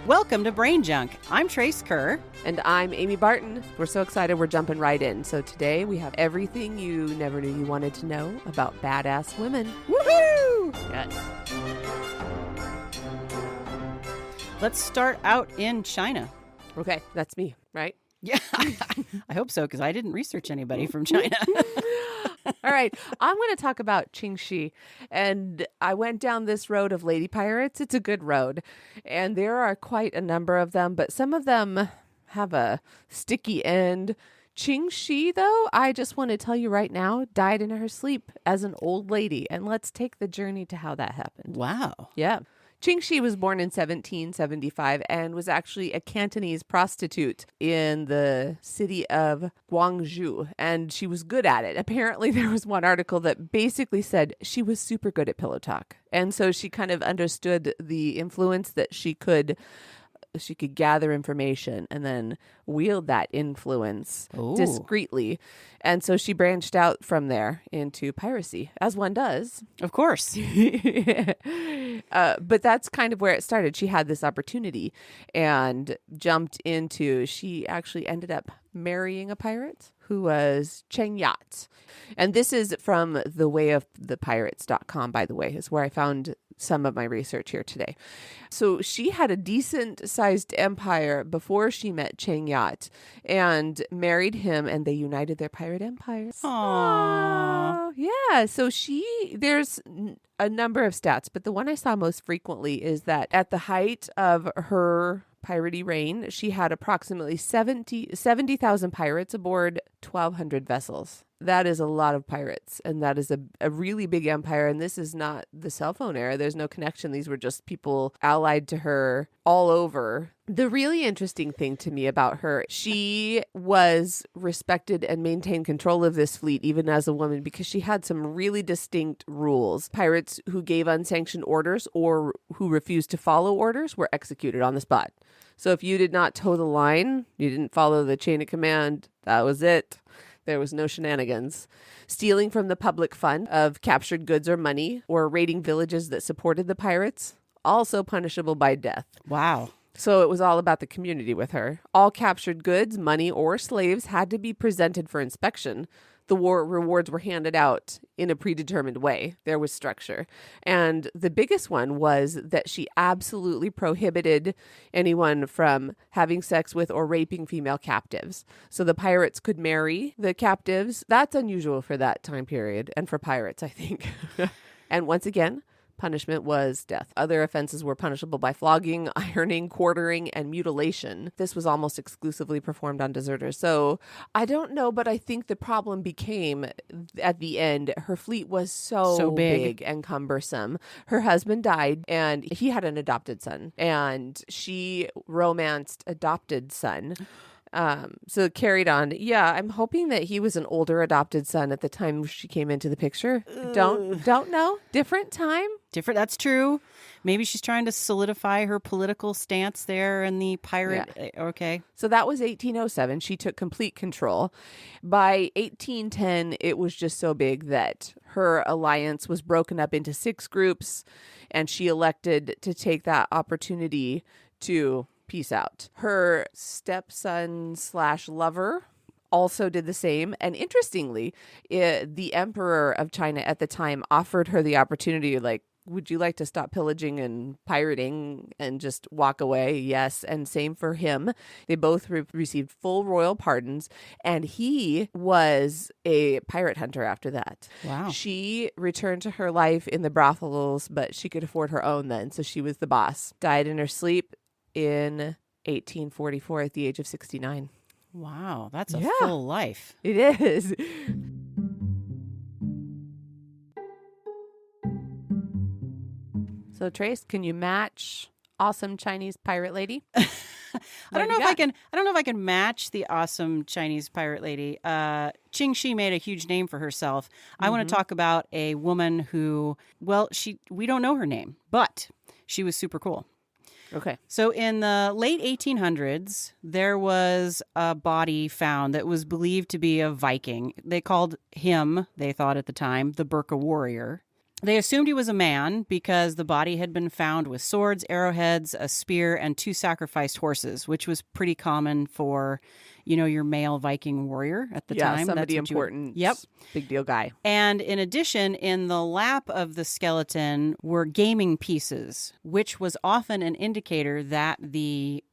Welcome to Brain Junk. I'm Trace Kerr. And I'm Amy Barton. We're so excited we're jumping right in. So today we have everything you never knew you wanted to know about badass women. Woohoo! Yes. Let's start out in China. Okay, that's me, right? Yeah, I hope so, because I didn't research anybody from China. All right, I'm going to talk about Qing Shi. And I went down this road of lady pirates. It's a good road. And there are quite a number of them, but some of them have a sticky end. Qing Shi, though, I just want to tell you right now, died in her sleep as an old lady. And let's take the journey to how that happened. Wow. Yeah. Qing Shi was born in 1775 and was actually a Cantonese prostitute in the city of Guangzhou, and she was good at it. Apparently, there was one article that basically said she was super good at pillow talk, and so she kind of understood the influence that she could gather information and then wield that influence discreetly. And so she branched out from there into piracy, as one does. Of course. But that's kind of where it started. She had this opportunity and she actually ended up marrying a pirate who was Cheng Yat. And this is from thewayofthepirates.com, by the way, is where I found some of my research here today. So she had a decent sized empire before she met Cheng Yat and married him, and they united their pirate empires. Aww. Yeah. So there's a number of stats, but the one I saw most frequently is that at the height of her piratey reign, she had approximately 70,000 pirates aboard 1,200 vessels. That is a lot of pirates, and that is a really big empire, and this is not the cell phone era. There's no connection. These were just people allied to her all over. The really interesting thing to me about her, she was respected and maintained control of this fleet even as a woman because she had some really distinct rules. Pirates who gave unsanctioned orders or who refused to follow orders were executed on the spot. So if you did not toe the line, you didn't follow the chain of command, that was it. There was no shenanigans. Stealing from the public fund of captured goods or money, or raiding villages that supported the pirates, also punishable by death. Wow. So it was all about the community with her. All captured goods, money, or slaves had to be presented for inspection. The war rewards were handed out in a predetermined way. There was structure. And the biggest one was that she absolutely prohibited anyone from having sex with or raping female captives. So the pirates could marry the captives. That's unusual for that time period and for pirates, I think. And once again, punishment was death. Other offenses were punishable by flogging, ironing, quartering, and mutilation. This was almost exclusively performed on deserters. So I don't know, but I think the problem became at the end, her fleet was so big and cumbersome. Her husband died and he had an adopted son, and she romanced adopted son. So it carried on. Yeah, I'm hoping that he was an older adopted son at the time she came into the picture. Don't know. Different time. Different. That's true. Maybe she's trying to solidify her political stance there in the pirate. Yeah. Okay. So that was 1807. She took complete control. By 1810, it was just so big that her alliance was broken up into 6 groups, and she elected to take that opportunity to peace out. Her stepson/lover also did the same. And interestingly, the emperor of China at the time offered her the opportunity, like, would you like to stop pillaging and pirating and just walk away? Yes. And same for him. They both received full royal pardons, and he was a pirate hunter after that. Wow. She returned to her life in the brothels, but she could afford her own then, so she was the boss. Died in her sleep in 1844 at the age of 69. Wow, that's a full life. It is. So Trace, can you match awesome Chinese pirate lady? I don't know if I can match the awesome Chinese pirate lady. Qing Shi made a huge name for herself. I want to talk about a woman who, we don't know her name, but she was super cool. Okay. So in the late 1800s, there was a body found that was believed to be a Viking. They called him, they thought at the time, the Burka warrior. They assumed he was a man because the body had been found with swords, arrowheads, a spear, and 2 sacrificed horses, which was pretty common for, your male Viking warrior at the time. Somebody That's what important. Yep. Big deal guy. And in addition, in the lap of the skeleton were gaming pieces, which was often an indicator that the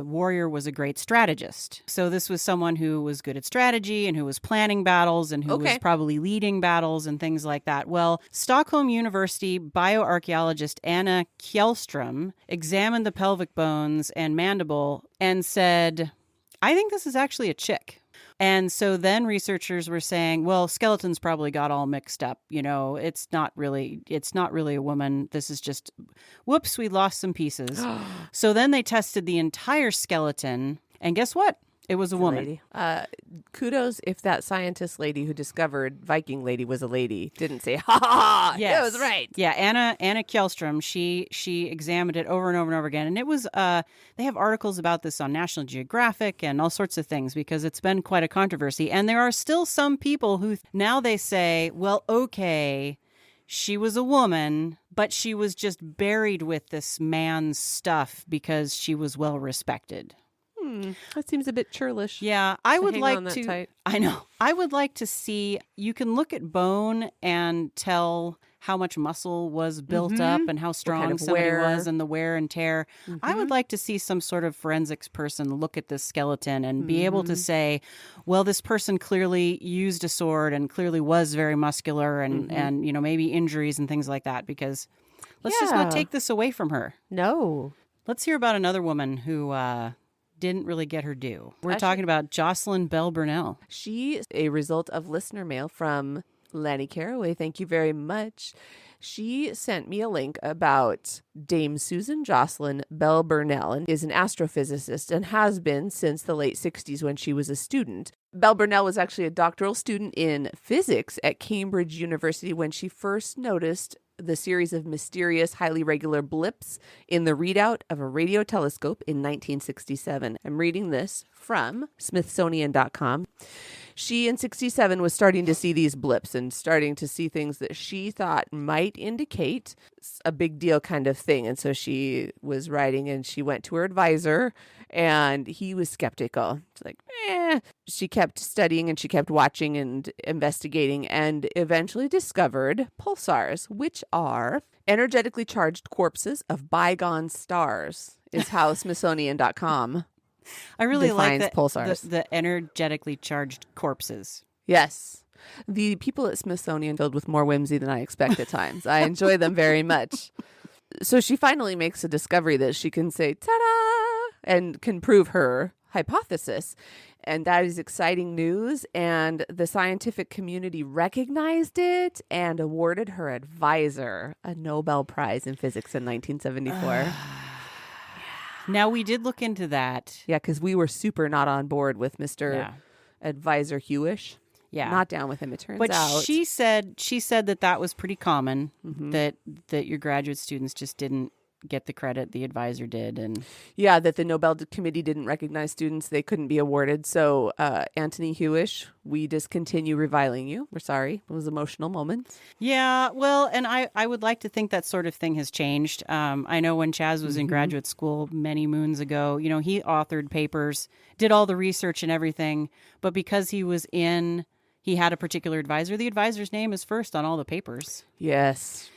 warrior was a great strategist. So this was someone who was good at strategy and who was planning battles and who was probably leading battles and things like that. Well, Stockholm University bioarchaeologist Anna Kjellström examined the pelvic bones and mandible and said, I think this is actually a chick. And so then researchers were saying, well, skeletons probably got all mixed up. It's not really a woman. This is just, whoops, we lost some pieces. So then they tested the entire skeleton. And guess what? It was a woman. Kudos if that scientist lady who discovered Viking lady was a lady. Didn't say, ha ha ha, yes. It was right. Yeah, Anna Kjellström, she examined it over and over and over again. And it was, they have articles about this on National Geographic and all sorts of things because it's been quite a controversy. And there are still some people who now they say, well, okay, she was a woman, but she was just buried with this man's stuff because she was well respected. That seems a bit churlish. Yeah, I would hang like on that to. tight. I know. I would like to see. You can look at bone and tell how much muscle was built up and how strong kind of somebody wear. was and the wear and tear. I would like to see some sort of forensics person look at this skeleton and be able to say, well, this person clearly used a sword and clearly was very muscular and maybe injuries and things like that. Because let's just not take this away from her. No. Let's hear about another woman who didn't really get her due. We're talking about Jocelyn Bell Burnell. She is a result of listener mail from Lanny Caraway. Thank you very much. She sent me a link about Dame Susan Jocelyn Bell Burnell and is an astrophysicist and has been since the late 60s when she was a student. Bell Burnell was actually a doctoral student in physics at Cambridge University when she first noticed the series of mysterious, highly regular blips in the readout of a radio telescope in 1967. I'm reading this from Smithsonian.com. She, in 67, was starting to see these blips and starting to see things that she thought might indicate a big deal kind of thing. And so she was writing and she went to her advisor and he was skeptical. It's like, She kept studying and she kept watching and investigating and eventually discovered pulsars, which are energetically charged corpses of bygone stars, is how Smithsonian.com I really defines like pulsars. the energetically charged corpses. Yes. The people at Smithsonian filled with more whimsy than I expect at times. I enjoy them very much. So she finally makes a discovery that she can say, ta-da, and can prove her hypothesis. And that is exciting news. And the scientific community recognized it and awarded her advisor a Nobel Prize in Physics in 1974. Now, we did look into that. Yeah, because we were super not on board with Mr. Advisor Hewish. Yeah. Not down with him, it turns But out. she said that was pretty common, that your graduate students just didn't get the credit the advisor did. And yeah, that the Nobel Committee didn't recognize students. They couldn't be awarded. So, Anthony Hewish, we discontinue reviling you. We're sorry. It was an emotional moment. yeah, well, and I would like to think that sort of thing has changed. I know when Chaz was in graduate school many moons ago, he authored papers, did all the research and everything. But because he had a particular advisor, the advisor's name is first on all the papers. Yes.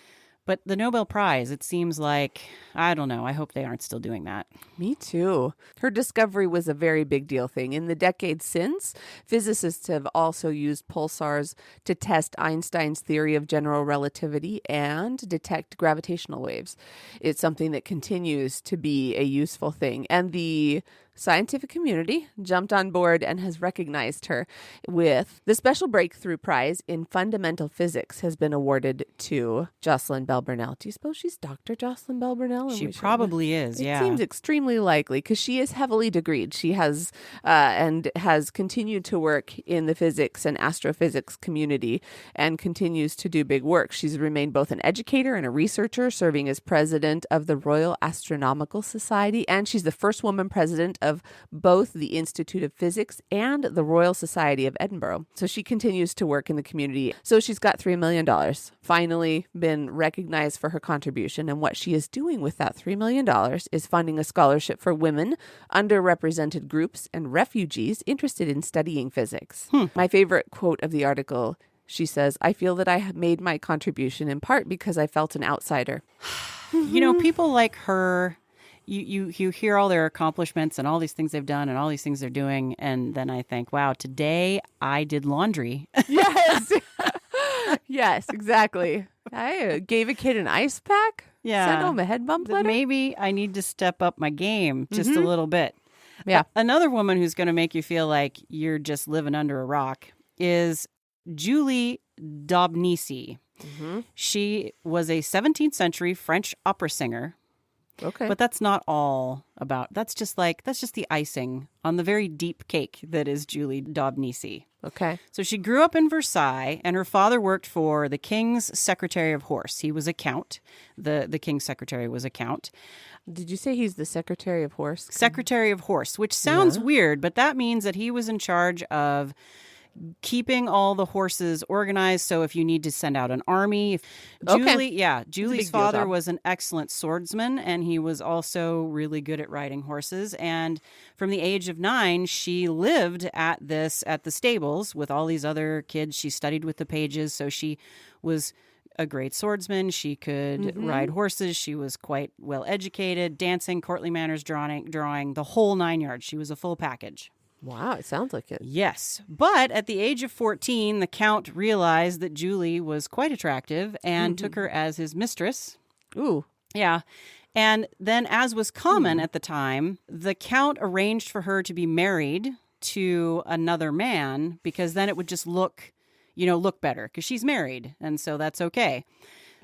But the Nobel Prize, it seems like, I don't know. I hope they aren't still doing that. Me too. Her discovery was a very big deal thing. In the decades since, physicists have also used pulsars to test Einstein's theory of general relativity and detect gravitational waves. It's something that continues to be a useful thing. And the scientific community jumped on board and has recognized her with the Special Breakthrough Prize in Fundamental Physics has been awarded to Jocelyn Bell Burnell. Do you suppose she's Dr. Jocelyn Bell Burnell? She probably is, It yeah. seems extremely likely because she is heavily degreed. She has and has continued to work in the physics and astrophysics community and continues to do big work. She's remained both an educator and a researcher, serving as president of the Royal Astronomical Society, and she's the first woman president of both the Institute of Physics and the Royal Society of Edinburgh. So she continues to work in the community. So she's got $3 million, finally been recognized for her contribution. And what she is doing with that $3 million is funding a scholarship for women, underrepresented groups, and refugees interested in studying physics. My favorite quote of the article, she says, "I feel that I have made my contribution in part because I felt an outsider." You know, people like her, you hear all their accomplishments and all these things they've done and all these things they're doing. And then I think, wow, today I did laundry. Yes. Yes, exactly. I gave a kid an ice pack. Yeah. Sent home a head bump letter. Maybe I need to step up my game just a little bit. Yeah. Another woman who's going to make you feel like you're just living under a rock is Julie Dobnisi. She was a 17th century French opera singer. Okay. But that's not all about. That's just the icing on the very deep cake that is Julie Dobnisi. Okay. So she grew up in Versailles, and her father worked for the King's Secretary of Horse. He was a count. The King's Secretary was a count. Did you say he's the Secretary of Horse? Secretary of Horse, which sounds weird, but that means that he was in charge of keeping all the horses organized. So if you need to send out an army, Julie's father was an excellent swordsman, and he was also really good at riding horses. And from the age of 9, she lived at the stables with all these other kids. She studied with the pages, so she was a great swordsman. She could ride horses. She was quite well educated, dancing, courtly manners, drawing, the whole 9 yards. She was a full package. Wow, it sounds like it. Yes. But at the age of 14, the Count realized that Julie was quite attractive and took her as his mistress. Ooh. Yeah. And then, as was common at the time, the Count arranged for her to be married to another man because then it would just look better because she's married. And so that's okay.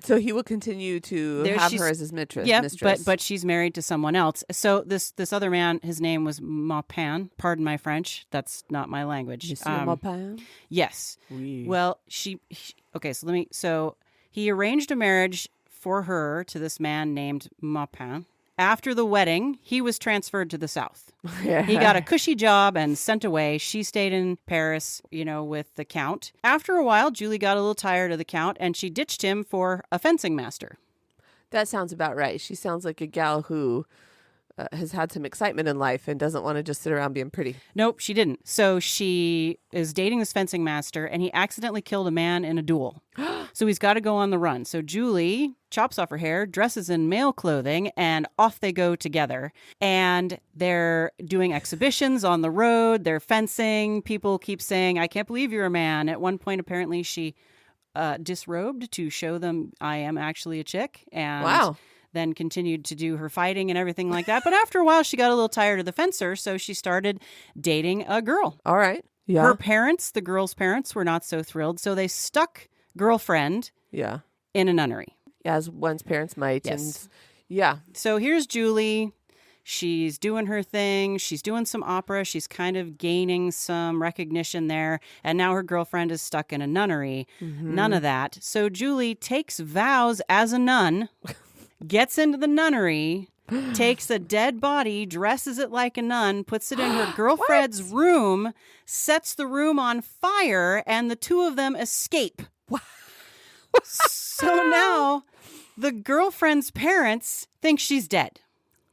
So he will continue to have her as his mistress. Yeah, but she's married to someone else. So this other man, his name was Maupin. Pardon my French. That's not my language. Maupin? Yes. Oui. Well, so he arranged a marriage for her to this man named Maupin. After the wedding, he was transferred to the south. He got a cushy job and sent away. She stayed in Paris, with the Count. After a while, Julie got a little tired of the Count, and she ditched him for a fencing master. That sounds about right. She sounds like a gal who has had some excitement in life and doesn't want to just sit around being pretty. Nope, she didn't. So she is dating this fencing master, and he accidentally killed a man in a duel. So he's got to go on the run. So Julie chops off her hair, dresses in male clothing, and off they go together. And they're doing exhibitions on the road. They're fencing. People keep saying, "I can't believe you're a man." At one point, apparently, she disrobed to show them, "I am actually a chick." And wow. Then continued to do her fighting and everything like that. But after a while, she got a little tired of the fencer, so she started dating a girl. All right. Yeah. Her parents, the girl's parents, were not so thrilled, so they stuck girlfriend in a nunnery. As one's parents might. Yes. And So here's Julie. She's doing her thing. She's doing some opera. She's kind of gaining some recognition there. And now her girlfriend is stuck in a nunnery. None of that. So Julie takes vows as a nun. Gets into the nunnery, takes a dead body, dresses it like a nun, puts it in her girlfriend's room, sets the room on fire, and the two of them escape. So now the girlfriend's parents think she's dead.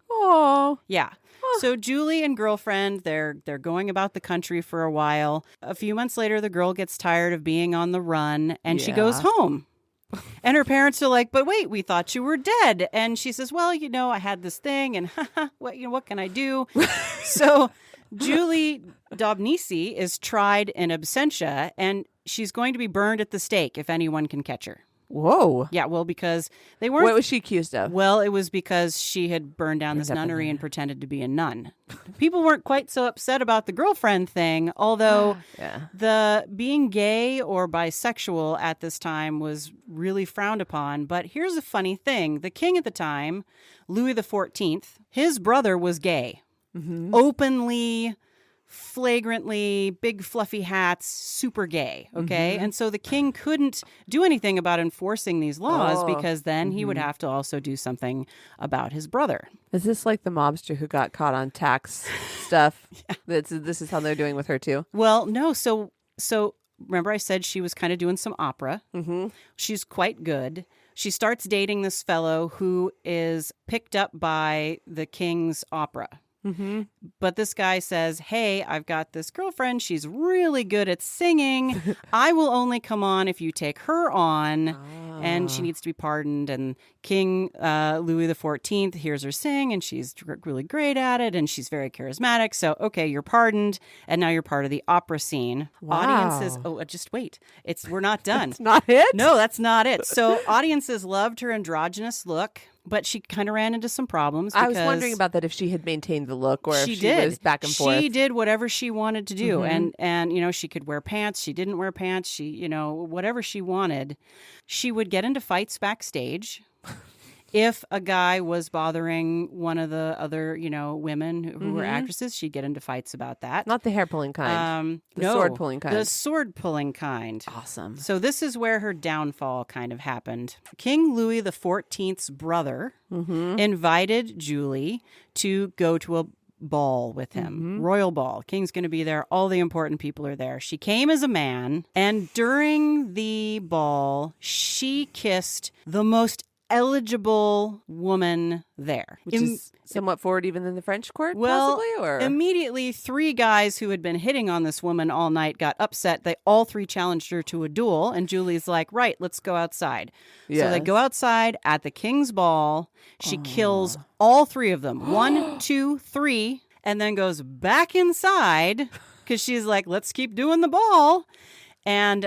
Oh. Yeah. So Julie and girlfriend, they're going about the country for a while. A few months later, the girl gets tired of being on the run, and she goes home. And her parents are like, "But wait, we thought you were dead." And she says, "Well, I had this thing, and what can I do?" So Julie Dobnisi is tried in absentia, and she's going to be burned at the stake if anyone can catch her. Whoa. Yeah, well, because they weren't... What was she accused of? Well, it was because she had burned down this nunnery and pretended to be a nun. People weren't quite so upset about the girlfriend thing, although the being gay or bisexual at this time was really frowned upon. But here's a funny thing. The king at the time, Louis XIV, his brother was gay. Openly flagrantly big fluffy hats, super gay. Okay. And so the king couldn't do anything about enforcing these laws because then he would have to also do something about his brother. Is this like the mobster who got caught on tax stuff? This is how they're doing with her too? Well, no. So remember I said she was kind of doing some opera. She's quite good. She starts dating this fellow who is picked up by the king's opera. But this guy says, hey, I've got this girlfriend. She's really good at singing. I will only come on if you take her on. And she needs to be pardoned. And King Louis XIV hears her sing, and she's really great at it, and she's very charismatic. So, okay, you're pardoned, and now you're part of the opera scene. Wow. Audiences, just wait. We're not done. It's not it? No, that's not it. So audiences loved her androgynous look, but she kind of ran into some problems. I was wondering about that, if she had maintained the look or if she was back and forth. She did whatever she wanted to do. And you know, she could wear pants. She didn't wear pants. She, you know, whatever she wanted. She would get into fights backstage. If a guy was bothering one of the other, you know, women who were actresses, she'd get into fights about that. Not the hair pulling kind. No, sword pulling kind. The sword pulling kind. Awesome. So this is where her downfall kind of happened. King Louis XIV's brother invited Julie to go to a ball with him. Royal ball. King's going to be there. All the important people are there. She came as a man, and during the ball, she kissed the most eligible woman there. Which is somewhat forward even than the French court, Well, possibly? Or? immediately 3 guys who had been hitting on this woman all night got upset. They all 3 challenged her to a duel, and Julie's like, right, let's go outside. So they Yes. go outside at the king's ball. She kills all 3 of them. 1, 2, 3, and then goes back inside because she's like, let's keep doing the ball. And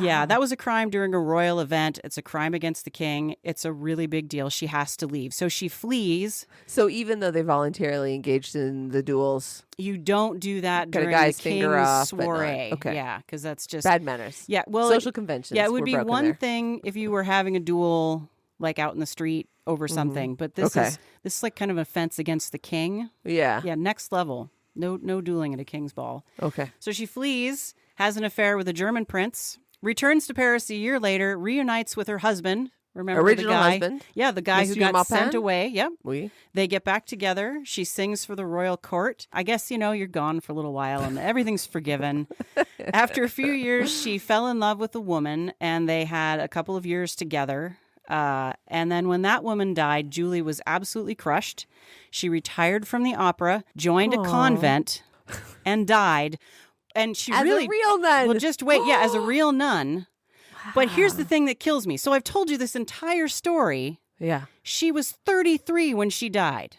yeah, that was a crime during a royal event. It's a crime against the king. It's a really big deal. She has to leave. So she flees. So even though they voluntarily engaged in the duels, You don't do that Cut a during guy's the finger king's off, but not- soiree. okay. Yeah, because that's just bad manners. Yeah, well, Social conventions. yeah, it would were be broken one there. thing if you were having a duel like out in the street over something, but this Okay. is like kind of an offense against the king. Yeah. Yeah, next level. No dueling at a king's ball. Okay. So she flees, has an affair with a German prince, returns to Paris a year later, reunites with her husband. Remember Original the guy? husband? Yeah, the guy who Monsieur got sent Maupin? away. Yep. We. They get back together. She sings for the royal court. I guess, you know, you're gone for a little while and everything's forgiven. After a few years, she fell in love with a woman and they had a couple of years together. And then when that woman died, Julie was absolutely crushed. She retired from the opera, joined a convent, and died. And she As really a real nun. Well, just wait. Yeah, as a real nun. But here's the thing that kills me. So I've told you this entire story. Yeah. She was 33 when she died.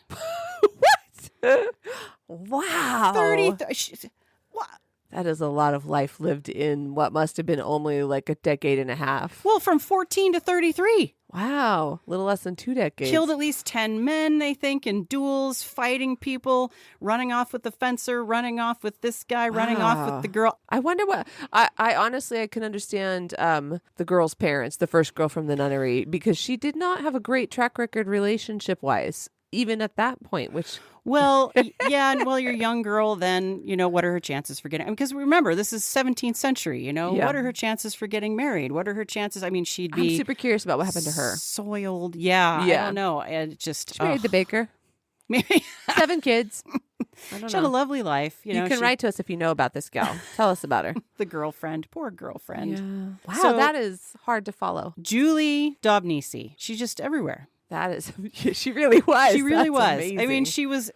Wow. 33. What? That is a lot of life lived in what must have been only like a decade and a half. Well, from 14 to 33. Wow. Little less than 2 decades. Killed at least 10 men, they think, in duels, fighting people, running off with the fencer, running off with this guy, running off with the girl. I wonder what I honestly I can understand the girl's parents, the first girl from the nunnery, because she did not have a great track record relationship wise, even at that point, which Well, yeah, and well, you're a young girl, then, you know, what are her chances for getting, because remember, this is 17th century, you know, Yeah. what are her chances for getting married? What are her chances? I mean, she'd I'm be super curious about what happened to her. soiled. Yeah, I Yeah. don't know. It just, She married the baker. maybe 7 kids. I don't she had a know. lovely life. You You know, can she- write to us if you know about this gal. Tell us about her. the girlfriend, poor girlfriend. Wow, So- that is hard to follow. Julie Daubnisi. She's just everywhere. That is, she really was. She really That's was. amazing. I mean, she was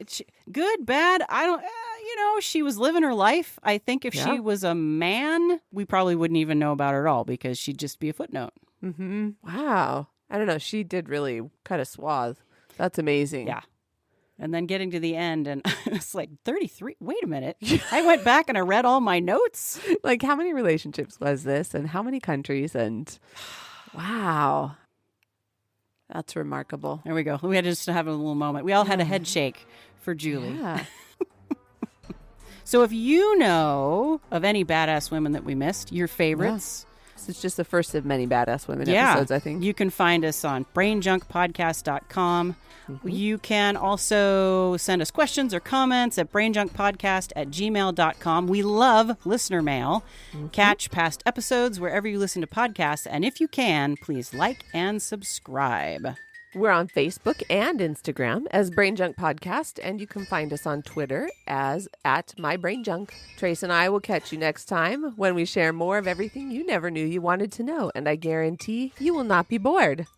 good, bad. I don't, you know, she was living her life. I think if Yeah. she was a man, we probably wouldn't even know about her at all because she'd just be a footnote. Wow. I don't know. She did really cut a swath. That's amazing. Yeah. And then getting to the end, and it's like 33. Wait a minute. I went back and I read all my notes. Like, how many relationships was this, and how many countries? And wow, that's remarkable. There we go. We had to just have a little moment. We all had a head shake for Julie. Yeah. So if you know of any badass women that we missed, your favorites, This is just the first of many Badass Women Yeah. episodes, I think. You can find us on brainjunkpodcast.com. You can also send us questions or comments at brainjunkpodcast@gmail.com. We love listener mail. Catch past episodes wherever you listen to podcasts. And if you can, please like and subscribe. We're on Facebook and Instagram as Brain Junk Podcast, and you can find us on Twitter as @MyBrainJunk. Trace and I will catch you next time when we share more of everything you never knew you wanted to know, and I guarantee you will not be bored.